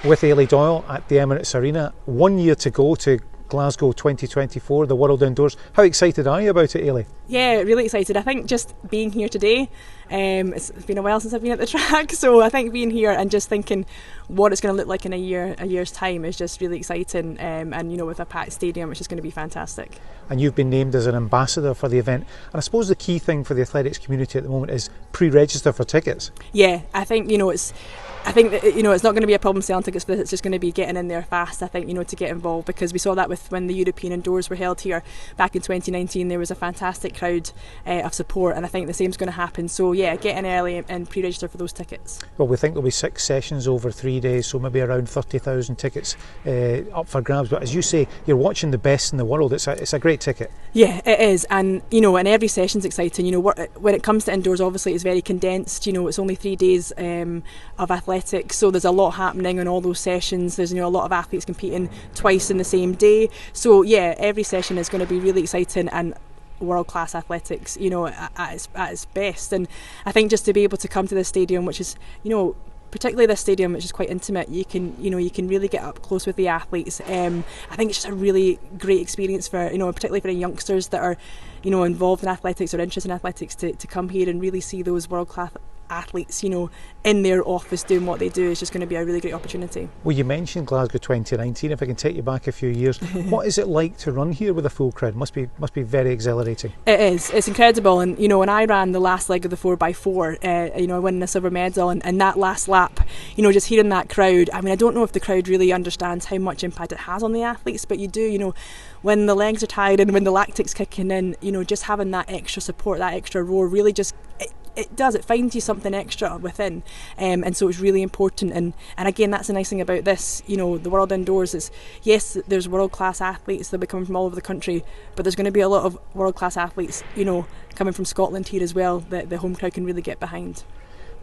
with Eilidh Doyle at the Emirates Arena. 1 year to go to Glasgow 2024, the World Indoors. How excited are you about it, Eilidh? Yeah, really excited. I think just being here today, it's been a while since I've been at the track, so I think being here and just thinking what it's going to look like in a year's time is just really exciting, and you know, with a packed stadium, it's just going to be fantastic. And you've been named as an ambassador for the event, and I suppose the key thing for the athletics community at the moment is pre-register for tickets. Yeah, I think I think that, you know, it's not going to be a problem selling tickets, but it's just going to be getting in there fast, I think, you know, to get involved, because we saw that with when the European Indoors were held here back in 2019. There was a fantastic crowd of support, and I think the same's going to happen. So yeah, get in early and pre-register for those tickets. Well, we think there'll be 6 sessions over 3 days, so maybe around 30,000 tickets up for grabs. But as you say, you're watching the best in the world. It's a great ticket. Yeah, it is, and you know, and every session's exciting. You know, when it comes to indoors, obviously it's very condensed. You know, it's only 3 days of athletics, so there's a lot happening in all those sessions. There's, you know, a lot of athletes competing twice in the same day. So yeah, every session is going to be really exciting and world-class athletics, you know, at its best. And I think just to be able to come to this stadium, which is, you know, particularly this stadium, which is quite intimate, you can really get up close with the athletes. I think it's just a really great experience for, you know, particularly for the youngsters that are, you know, involved in athletics or interested in athletics to come here and really see those world-class athletes, you know, in their office doing what they do. Is just going to be a really great opportunity. Well, you mentioned Glasgow 2019. If I can take you back a few years, what is it like to run here with a full crowd? Must be very exhilarating. It is. It's incredible. And you know, when I ran the last leg of the 4x4, you know, I won a silver medal, and that last lap, you know, just hearing that crowd. I mean, I don't know if the crowd really understands how much impact it has on the athletes, but you do. You know, when the legs are tired and when the lactic's kicking in, you know, just having that extra support, that extra roar, really just. It finds you something extra within, and so it's really important. And again, that's the nice thing about this, you know, the World Indoors is, yes, there's world-class athletes that'll be coming from all over the country, but there's going to be a lot of world-class athletes, you know, coming from Scotland here as well, that the home crowd can really get behind.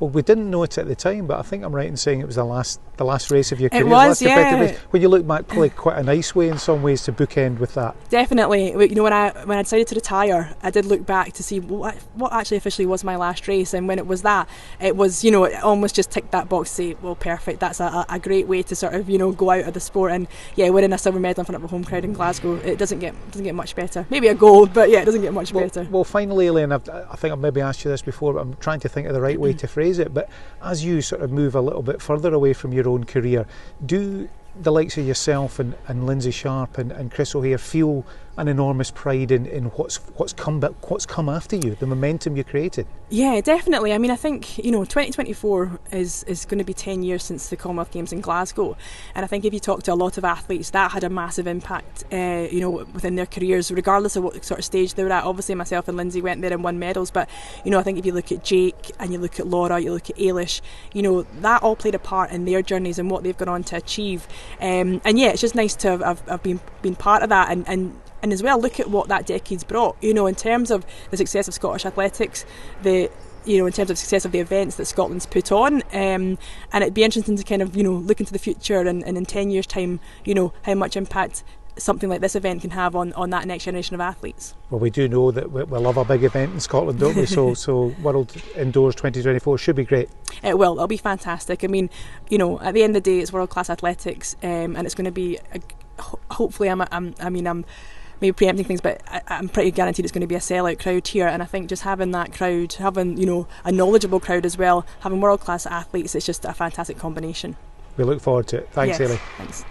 Well, we didn't know it at the time, but I think I'm right in saying it was the last race of your career. It was, yeah. When you look back, probably quite a nice way in some ways to bookend with that. Definitely. You know, when I decided to retire, I did look back to see what actually officially was my last race, and when it was that, it was, you know, it almost just ticked that box to say, well, perfect. That's a great way to sort of, you know, go out of the sport. And yeah, winning a silver medal in front of a home crowd in Glasgow, it doesn't get much better. Maybe a gold, but yeah, it doesn't get much better. Well, finally, Elaine, I think I've maybe asked you this before, but I'm trying to think of the right way to phrase it. But as you sort of move a little bit further away from your own career, do the likes of yourself and Lindsay Sharp and Chris O'Hare feel an enormous pride in what's come after you, the momentum you created? Yeah, definitely. I mean, I think, you know, 2024 is going to be 10 years since the Commonwealth Games in Glasgow, and I think if you talk to a lot of athletes, that had a massive impact, you know, within their careers, regardless of what sort of stage they were at. Obviously, myself and Lindsay went there and won medals, but you know, I think if you look at Jake and you look at Laura, you look at Eilidh, you know, that all played a part in their journeys and what they've gone on to achieve. And yeah, it's just nice to have been part of that, and as well, look at what that decade's brought, you know, in terms of the success of Scottish athletics, in terms of success of the events that Scotland's put on, and it'd be interesting to kind of, you know, look into the future and in 10 years' time, you know, how much impact something like this event can have on that next generation of athletes. Well, we do know that we love a big event in Scotland, don't we? So World Indoors 2024 should be great. It will. It'll be fantastic. I mean, you know, at the end of the day, it's world-class athletics, and it's going to be, hopefully, I'm maybe preempting things, but I'm pretty guaranteed it's going to be a sellout crowd here. And I think just having that crowd, having, you know, a knowledgeable crowd as well, having world-class athletes, it's just a fantastic combination. We look forward to it. Thanks, yes, Eilidh. Thanks.